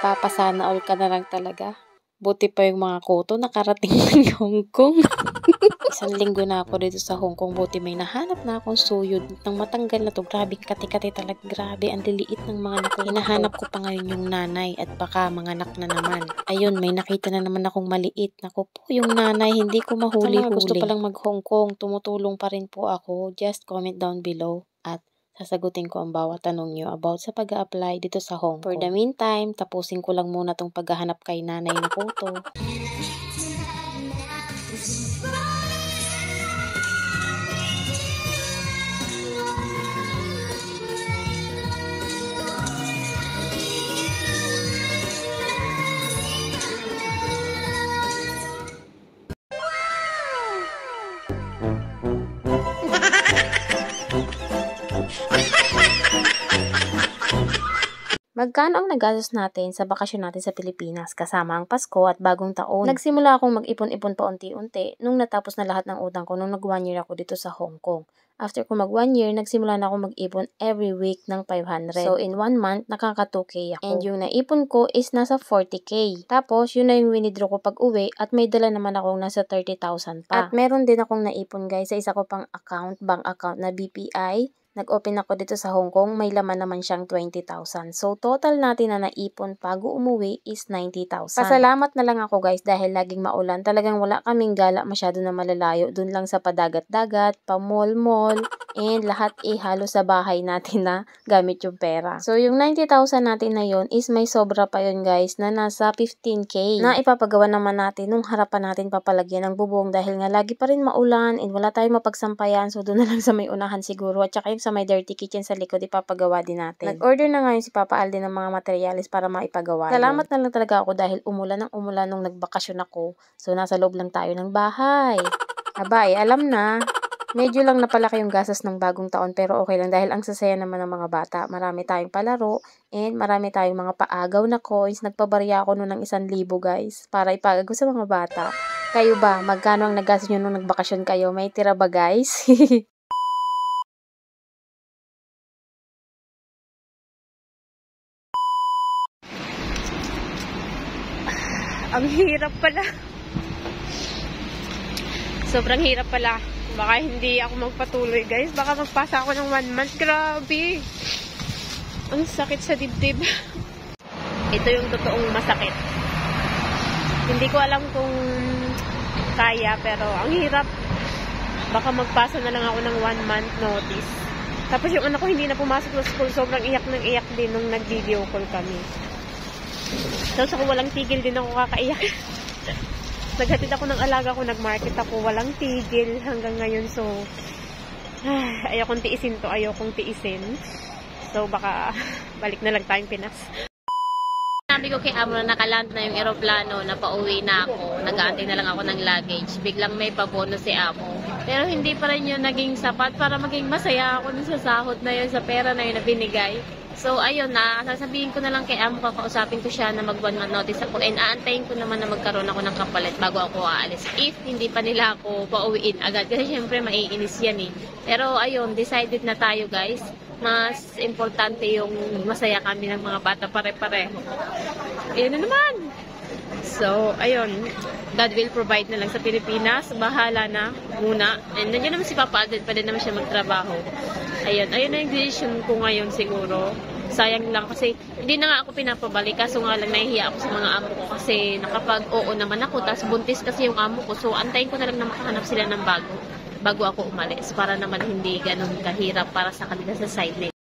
Magpapasana all ka na lang talaga. Buti pa yung mga koto nakarating ng Hong Kong. Isang linggo na ako dito sa Hong Kong. Buti may nahanap na akong suyod. Nang matanggal na to, grabe, kati-kati talaga. Grabe, ang liliit ng mga anak ko. Hinahanap ko pa ngayon yung nanay at baka mga anak na naman. Ayun, may nakita na naman akong maliit. Naku po, yung nanay, hindi ko mahuli-huli. Sa mga gusto palang mag Hong Kong, tumutulong pa rin po ako. Just comment down below at sasagutin ko ang bawat tanong nyo about sa pag-a-apply dito sa Hong Kong. For the meantime, tapusin ko lang muna tong paghahanap kay nanay na photo. Magkano ang nagastos natin sa bakasyon natin sa Pilipinas kasama ang Pasko at Bagong Taon? Nagsimula akong mag-ipon-ipon paunti-unti nung natapos na lahat ng utang ko nung nag 1 year ako dito sa Hong Kong. After ko mag 1 year, nagsimula na ako mag-ipon every week ng 500. So in 1 month, nakaka 2K ako. And yung naipon ko is nasa 40K. Tapos yun na yung winidraw ko pag uwi at may dala naman akong nasa 30,000 pa. At meron din akong naipon guys sa isa ko pang account, bank account na BPI. Nag-open ako dito sa Hong Kong, may laman naman siyang 20,000. So, total natin na naipon bago umuwi is 90,000. Pasalamat na lang ako guys dahil laging maulan. Talagang wala kaming gala masyado na malalayo. Doon lang sa padagat-dagat, pa-mall-mall, and lahat halos sa bahay natin na gamit yung pera. So, yung 90,000 natin na yon is may sobra pa yun guys na nasa 15K na ipapagawa naman natin nung harapan natin papalagyan ng bubong dahil nga lagi pa rin maulan and wala tayong mapagsampayan. So, doon na lang sa may unahan siguro at saka yung sa may dirty kitchen sa likod, ipapagawa din natin. Nag-order na ngayon si Papa Alden ng mga materials para maipagawa. Salamat na lang talaga ako dahil umulan ng umulan nung nagbakasyon ako. So, nasa loob lang tayo ng bahay. Abay, alam na. Medyo lang napalaki yung gastos ng Bagong Taon pero okay lang dahil ang sasaya naman ng mga bata. Marami tayong palaro and marami tayong mga paagaw na coins. Nagpabarya ako noon ng 1,000 guys para ipagaw sa mga bata. Kayo ba? Magkano ang nagastos nyo nung nagbakasyon kayo? May tira ba guys? Ang hirap pala. Sobrang hirap pala. Baka hindi ako magpatuloy guys. Baka magpasa ako ng 1 month. Grabe. Ang sakit sa dibdib. Ito yung totoong masakit. Hindi ko alam kung kaya pero ang hirap. Baka magpasa na lang ako ng 1 month notice. Tapos yung anak ko hindi na pumasok sa school. Sobrang iyak ng iyak din nung nag-video call kami. Tapos ako walang tigil din ako kakaiyak. Naghatid ako ng alaga ko, nag-market ako, walang tigil hanggang ngayon. So, ayokong tiisin to, ayokong tiisin. So, baka balik na lang tayong Pinas. Sabi ko kay Amo na nakaland na yung eroplano, na pauwi na ako. Nag-aantay na lang ako ng luggage. Biglang may pabono si Amo. Pero hindi pa rin yun naging sapat para maging masaya ako sa sahod na yun, sa pera na yun na binigay. So, ayun na, sasabihin ko na lang kay Amo, kakausapin ko siya na mag 1 month notice ako and aantayin ko naman na magkaroon ako ng kapalit bago ako aalis. If hindi pa nila ako pauwiin agad, kasi syempre maiinis yan eh. Pero ayun, decided na tayo guys. Mas importante yung masaya kami ng mga bata pare-pareho. Ayun na naman. So, ayun, God will provide na lang sa Pilipinas. Bahala na muna. And nandiyan naman si Papa Alden, pa din naman siya magtrabaho. Ayun na yung decision ko ngayon siguro. Sayang lang kasi hindi na nga ako pinapabalik. Kaso nga lang nahihiya ako sa mga amo ko kasi nakapag-oo naman ako. Tapos buntis kasi yung amo ko. So, antayin ko na lang na makahanap sila ng bago ako umalis. Para naman hindi ganun kahirap para sa kanila sa side nila.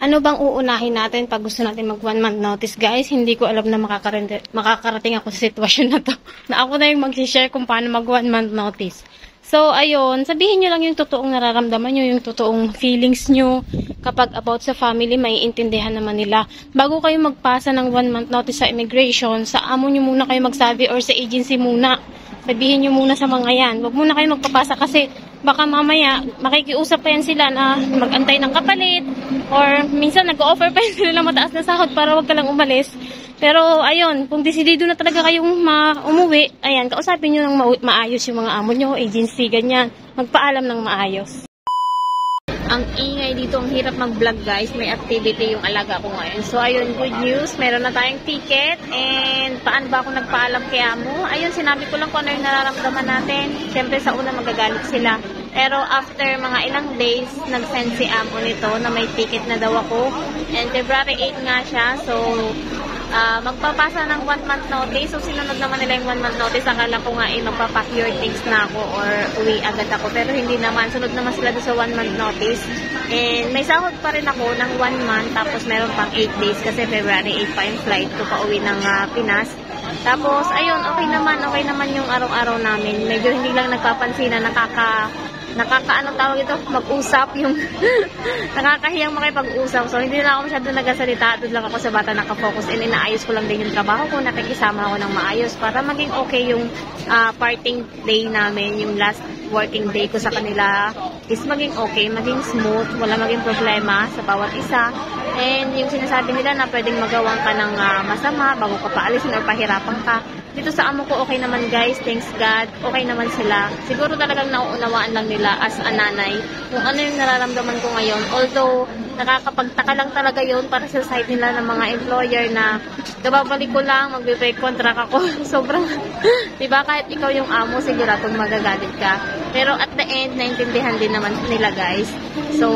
Ano bang uunahin natin pag gusto natin mag 1 month notice guys? Hindi ko alam na makakarating ako sa sitwasyon na to. Na ako na yung mag-share kung paano mag 1 month notice. So, ayun, sabihin nyo lang yung totoong nararamdaman nyo, yung totoong feelings nyo. Kapag about sa family, maiintindihan naman nila. Bago kayo magpasa ng 1 month notice sa immigration, sa amo nyo muna kayo magsabi or sa agency muna. Sabihin nyo muna sa mga yan. Huwag muna kayo magpapasa kasi baka mamaya makikiusap pa yan sila na mag-antay ng kapalit or minsan nag-offer pa yan sila ng mataas na sahod para wag ka lang umalis. Pero ayun, kung desidido na talaga kayong umuwi, ayan, kausapin nyo ng maayos yung mga amo nyo, agency, ganyan. Magpaalam ng maayos. Ang ingay dito, ang hirap mag-vlog guys. May activity yung alaga ko ngayon. So ayun, good news. Meron na tayong ticket. And paano ba ako nagpaalam kay Amo? Ayun, sinabi ko lang kung ano yung nararamdaman natin. Siyempre sa una magagalit sila. Pero after mga ilang days, nag-send si Amo nito na may ticket na daw ako. And February 8 nga siya. So magpapasa ng 1 month notice. So sinunod naman nila yung 1 month notice. Akala ko nga magpapack your things na ako or uwi agad ako. Pero hindi naman. Sunod naman sila doon sa 1 month notice. And may sahod pa rin ako ng 1 month. Tapos meron pang 8 days kasi February 8 pa yung flight ko pa uwi ng Pinas. Tapos ayun, okay naman yung araw-araw namin. Medyo hindi lang nagpapansin na nakakaano tawag ito, mag-usap yung nakakahiyang makipag-usap. So hindi na ako masyado nagasalita, doon lang ako sa bata nakafocus and inaayos ko lang din yung trabaho ko, nakikisama ako ng maayos para maging okay yung parting day namin, yung last working day ko sa kanila is maging okay, maging smooth, wala maging problema sa bawat isa. And yung sinasabi nila na pwedeng magawan ka ng masama bago ka paalisin or pahirapan ka. Dito sa Amo ko, okay naman guys, thanks God, okay naman sila. Siguro talagang nauunawaan lang nila as a nanay kung ano yung nararamdaman ko ngayon. Although, nakakapagtaka lang talaga yun para sa side nila ng mga employer na kababalik ko lang, magbe-break contract ako. Sobrang, diba, kahit ikaw yung amo, siguradong magagalit ka. Pero at the end, naintindihan din naman nila guys. So,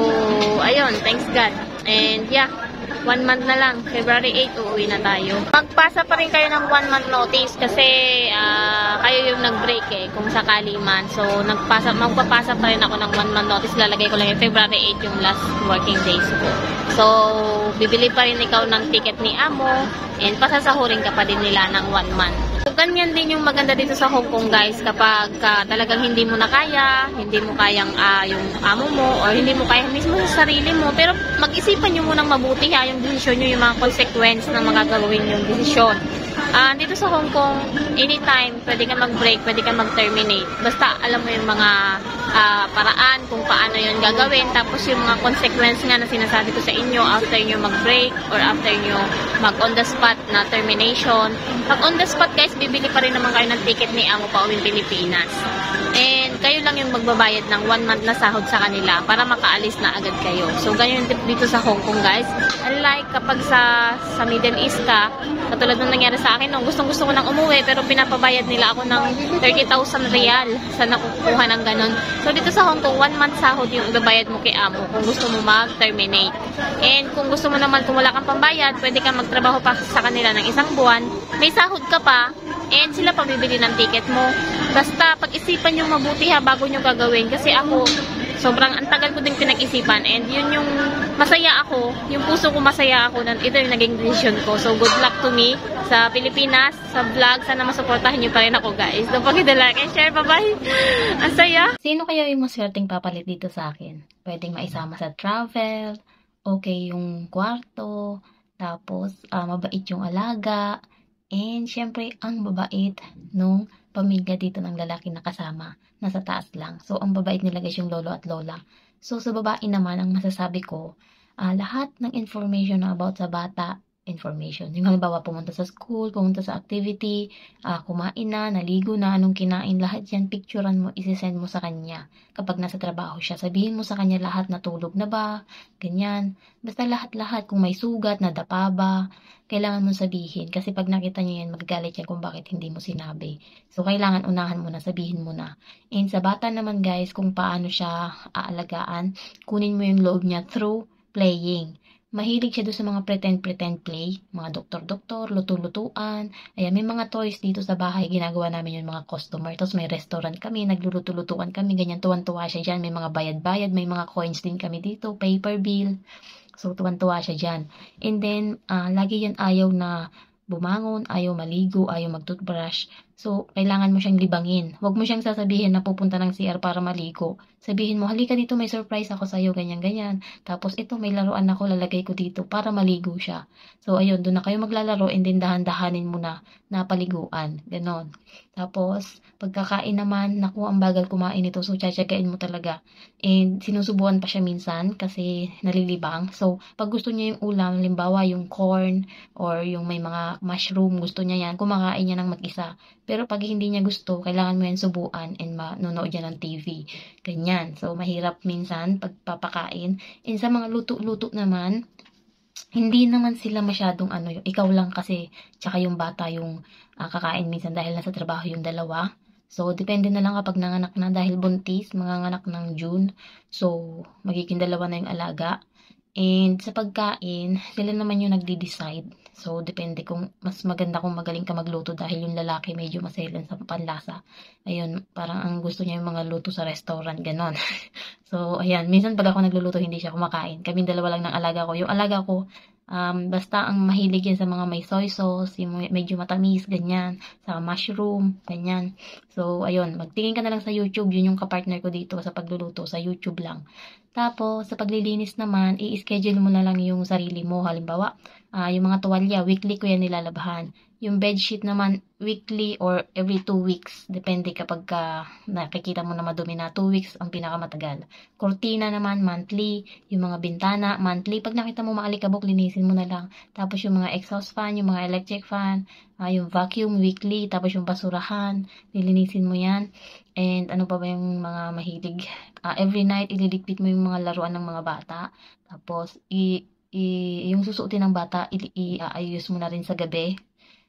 ayun, thanks God. And yeah, 1 month na lang. February 8, uuwi na tayo. Magpasa pa rin kayo ng 1 month notice kasi kayo yung nag-break kung sakali man. So, magpapasa pa rin ako ng 1 month notice. Lalagay ko lang yung February 8 yung last working days ko. So, bibili pa rin ikaw ng ticket ni Amo and pasasahurin ka pa din nila ng 1 month. So, ganyan din yung maganda dito sa Hong Kong guys, kapag talagang hindi mo na kaya, hindi mo kayang yung amo mo, or hindi mo kaya mismo sa sarili mo, pero mag-isipan nyo munang mabuti yung desisyon nyo, yung mga consequence na magagawin yung desisyon. Dito sa Hong Kong, anytime, pwede ka mag-break, pwede ka mag-terminate. Basta alam mo yung mga paraan kung paano yun gagawin. Tapos yung mga consequence nga na sinasabi ko sa inyo after nyo mag-break or after nyo mag-on the spot na termination. Pag on the spot guys, bibili pa rin naman kayo ng ticket ni Amo pa uwing Pilipinas. And kayo lang yung magbabayad ng 1 month na sahod sa kanila para makaalis na agad kayo. So, ganyan dito sa Hong Kong guys. Unlike kapag sa Middle East ka, katulad ng nangyari sa akin, gustong-gusto ko nang umuwi pero pinapabayad nila ako ng 30,000 real sa nakukuha ng ganun. So, dito sa Hong Kong, 1 month sahod yung ibabayad mo kay Amo kung gusto mo mag-terminate. And kung gusto mo naman, kung wala kang pambayad, pwede kang magtrabaho pa sa kanila ng 1 buwan. May sahod ka pa, and sila pa bibili ng ticket mo. Basta pag-isipan nyo mabuti bago nyo gagawin. Kasi ako, sobrang antagal ko din pinag-isipan. And yun yung masaya ako, yung puso ko masaya ako, ito yung naging decision ko. So good luck to me sa Pilipinas, sa vlog. Sana masuportahan nyo pa rin ako guys. Don't forget to like and share. Bye-bye! Ang saya! Sino kaya yung maswerteng papalit dito sa akin? Pwedeng maisama sa travel, okay yung kwarto, tapos mabait yung alaga, and syempre, ang babait nung pamilya dito ng lalaki na kasama, nasa taas lang. So, ang babait nila guys yung lolo at lola. So, sa babae naman, ang masasabi ko, lahat ng information about sa bata, information. Yung halimbawa, pumunta sa school, pumunta sa activity, kumain na, naligo na, anong kinain, lahat yan, picturean mo, isisend mo sa kanya. Kapag nasa trabaho siya, sabihin mo sa kanya lahat, natulog na ba, ganyan. Basta lahat-lahat, kung may sugat, nadapa ba, kailangan mo sabihin. Kasi pag nakita niya yan, magagalit yan kung bakit hindi mo sinabi. So, kailangan unahan mo na, sabihin mo na. And sa bata naman guys, kung paano siya aalagaan, kunin mo yung loob niya through playing. Mahilig siya doon sa mga pretend play, mga doktor-doktor, luto-lutuan. Ayan, may mga toys dito sa bahay, ginagawa namin yung mga customer. Tapos may restaurant kami, nagluluto-lutuan kami, ganyan, tuwan-tuwa siya dyan. May mga bayad-bayad, may mga coins din kami dito, paper bill. So, tuwan-tuwa siya dyan. And then, lagi yan ayaw na bumangon, ayaw maligo, ayaw mag-toothbrush. So, kailangan mo siyang libangin. Huwag mo siyang sasabihin na pupunta ng CR para maligo. Sabihin mo, halika dito, may surprise ako sa'yo, ganyan-ganyan. Tapos, ito, may laruan ako, lalagay ko dito para maligo siya. So, ayun, doon na kayo maglalaro and then dahan-dahanin mo na napaliguan. Ganon. Tapos, pagkakain naman, naku, ang bagal kumain ito. So, tsatsagain mo talaga. And, sinusubuan pa siya minsan kasi nalilibang. So, pag gusto niya yung ulam, limbawa yung corn or yung may mga mushroom, gusto niya yan, kumakain niya ng mag-isa. Pero pag hindi niya gusto, kailangan mo yan subuan and manonood yan ng TV. Ganyan. So, mahirap minsan pagpapakain. And sa mga luto-luto naman, hindi naman sila masyadong ikaw lang kasi, tsaka yung bata yung kakain minsan dahil nasa trabaho yung dalawa. So, depende na lang kapag nanganak na dahil buntis, manganganak ng June. So, magiging dalawa na yung alaga. And sa pagkain, sila naman yung nagde-decide. So, depende kung mas maganda kung magaling ka magluto dahil yung lalaki medyo maselan sa panlasa. Ayun, parang ang gusto niya yung mga luto sa restaurant, ganon. So, ayan, minsan pag ako nagluluto, hindi siya kumakain. Kaming dalawa lang ng alaga ko. Yung alaga ko, basta ang mahilig yan sa mga may soy sauce, yung medyo matamis, ganyan, sa mushroom, ganyan. So, ayun, magtingin ka na lang sa YouTube, yun yung kapartner ko dito sa pagluluto, sa YouTube lang. Tapos, sa paglilinis naman, i-schedule mo na lang yung sarili mo. Halimbawa, yung mga tuwalya, weekly ko yan nilalabahan. Yung bedsheet naman, weekly or every 2 weeks. Depende kapag nakikita mo na madumi na 2 weeks ang pinakamatagal. Cortina naman, monthly. Yung mga bintana, monthly. Pag nakita mo maalikabok, linisin mo na lang. Tapos yung mga exhaust fan, yung mga electric fan, yung vacuum, weekly. Tapos yung basurahan, nilinisin mo yan. And ano pa ba yung mga mahilig? Every night, ililigpit mo yung mga laruan ng mga bata. Tapos, yung susuotin ng bata, iayos mo na rin sa gabi.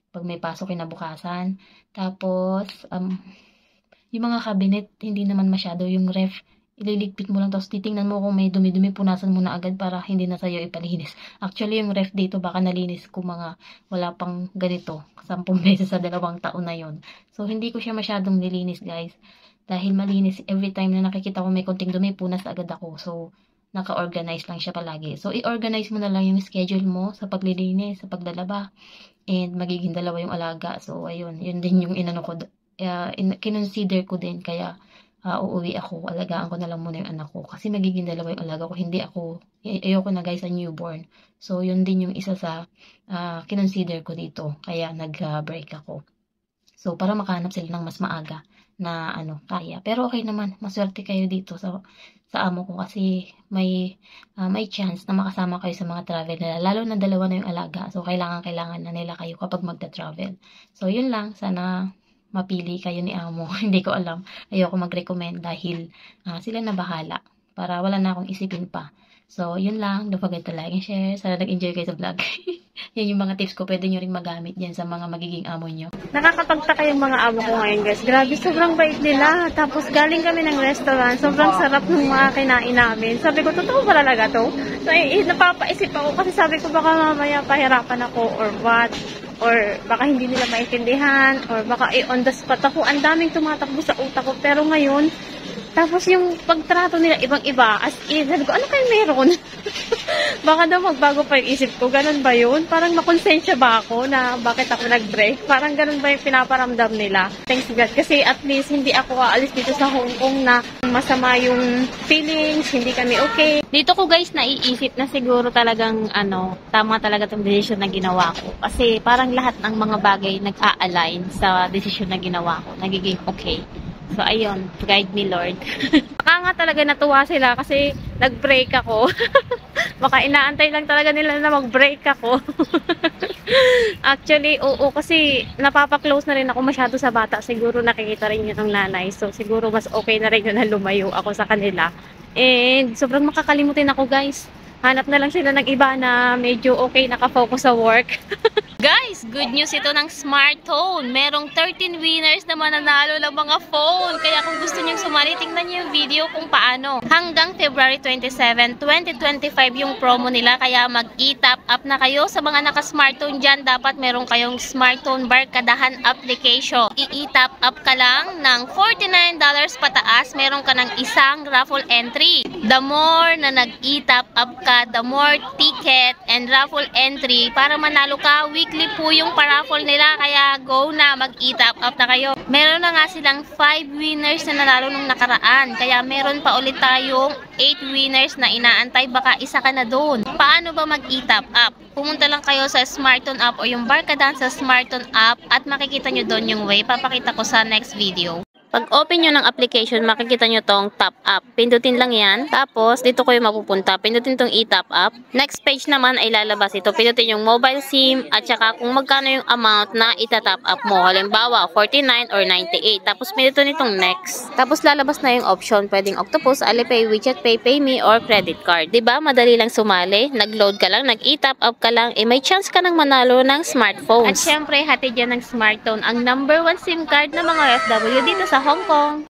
Pag may pasok kinabukasan. Tapos, yung mga cabinet, hindi naman masyado. Yung ref, ililigpit mo lang. Tapos, titingnan mo kung may dumi-dumi, punasan mo na agad para hindi na sa'yo ipalinis. Actually, yung ref dito, baka nalinis ko mga wala pang ganito. 10 beses sa 2 taon na yon. So, hindi ko siya masyadong nilinis, guys. Dahil malinis, every time na nakikita ko may konting dumi, punas agad ako. So, naka-organize lang siya palagi. So, i-organize mo na lang yung schedule mo sa paglilinis, sa paglalaba. And magiging dalawa yung alaga. So, ayun. Yun din yung kinonsider ko din. Kaya, uuwi ako. Alagaan ko na lang muna yung anak ko. Kasi magiging dalawa yung alaga ko. Hindi ako, ayoko na guys sa newborn. So, yun din yung isa sa kinonsider ko dito. Kaya, nag-break ako. So, para makahanap sila ng mas maaga na kaya. Pero okay naman. Maswerte kayo dito sa amo ko kasi may chance na makasama kayo sa mga travel nila. Lalo na dalawa na yung alaga. So, kailangan na nila kayo kapag magta-travel. So, yun lang. Sana mapili kayo ni amo. Hindi ko alam. Ayoko mag-recommend dahil sila na bahala. Para wala na akong isipin pa. So, yun lang. Don't forget to like and share. Sana nag-enjoy kayo sa vlog. Yan yung mga tips ko. Pwede nyo rin magamit yan sa mga magiging amo nyo. Nakakapagtaka yung mga amo ko ngayon, guys. Grabe, sobrang bait nila. Tapos galing kami ng restaurant. Sobrang sarap ng mga kinain namin. Sabi ko, totoo ba talaga to? So, napapaisip ako kasi sabi ko baka mamaya pahirapan ako or what. Or baka hindi nila maintindihan. Or baka on the spot ako. Ang daming tumatakbo sa utak ko. Pero ngayon, tapos yung pagtrato nila ibang-iba, as in, sabi ko, ano kayo meron? Baka daw magbago pa yung isip ko, ganun ba yun? Parang makonsensya ba ako na bakit ako nag-break? Parang ganun ba yung pinaparamdam nila? Thanks God, kasi at least hindi ako aalis dito sa Hong Kong na masama yung feelings, hindi kami okay. Dito ko guys naiisip na siguro talagang tama talaga tong decision na ginawa ko. Kasi parang lahat ng mga bagay nag-a-align sa decision na ginawa ko, nagiging okay. So, ayun. Guide me, Lord. Baka nga talaga natuwa sila kasi nag-break ako. Baka inaantay lang talaga nila na mag-break ako. Actually, oo. Kasi napapaklose na rin ako masyado sa bata. Siguro nakikita rin yun ng nanay. So, siguro mas okay na rin yun na lumayo ako sa kanila. And, sobrang makakalimutin ako, guys. Hanap na lang sila ng iba na medyo okay nakafocus sa work. Guys, good news ito ng Smart Phone. Merong 13 winners na mananalo ng mga phone. Kaya kung gusto nyo sumali, tingnan nyo yung video kung paano. Hanggang February 27, 2025 yung promo nila. Kaya mag-e-top up na kayo. Sa mga naka-smartphone dyan, dapat meron kayong smartphone barkadahan application. I-e-top up ka lang ng $49 pataas. Meron ka ng isang raffle entry. The more na nag-e-top up ka, the more ticket and raffle entry para manalo ka. Weekly po yung paraffle nila, kaya go na, mag-e-top up na kayo. Meron na nga silang 5 winners na nanalo nung nakaraan, kaya meron pa ulit tayong 8 winners na inaantay, baka isa ka na doon. Paano ba mag-e-top up? Pumunta lang kayo sa Smartphone app o yung barkadahan sa Smartphone app at makikita nyo doon yung way. Papakita ko sa next video. Pag open nyo ng application, makikita nyo tong top up. Pindutin lang yan. Tapos, dito kayo mapupunta. Pindutin tong i-top up. Next page naman ay lalabas ito. Pindutin yung mobile SIM at saka kung magkano yung amount na itatop up mo. Halimbawa, 49 or 98. Tapos, pindutin itong next. Tapos, lalabas na yung option. Pwedeng Octopus, Alipay, WeChat Pay, PayMe, or credit card. Diba? Madali lang sumali. Nag-load ka lang, nag-i-top up ka lang. May chance ka nang manalo ng smartphones. At syempre, hatid yan ng smartphone ang #1 SIM card ng mga OFW dito sa Hong Kong.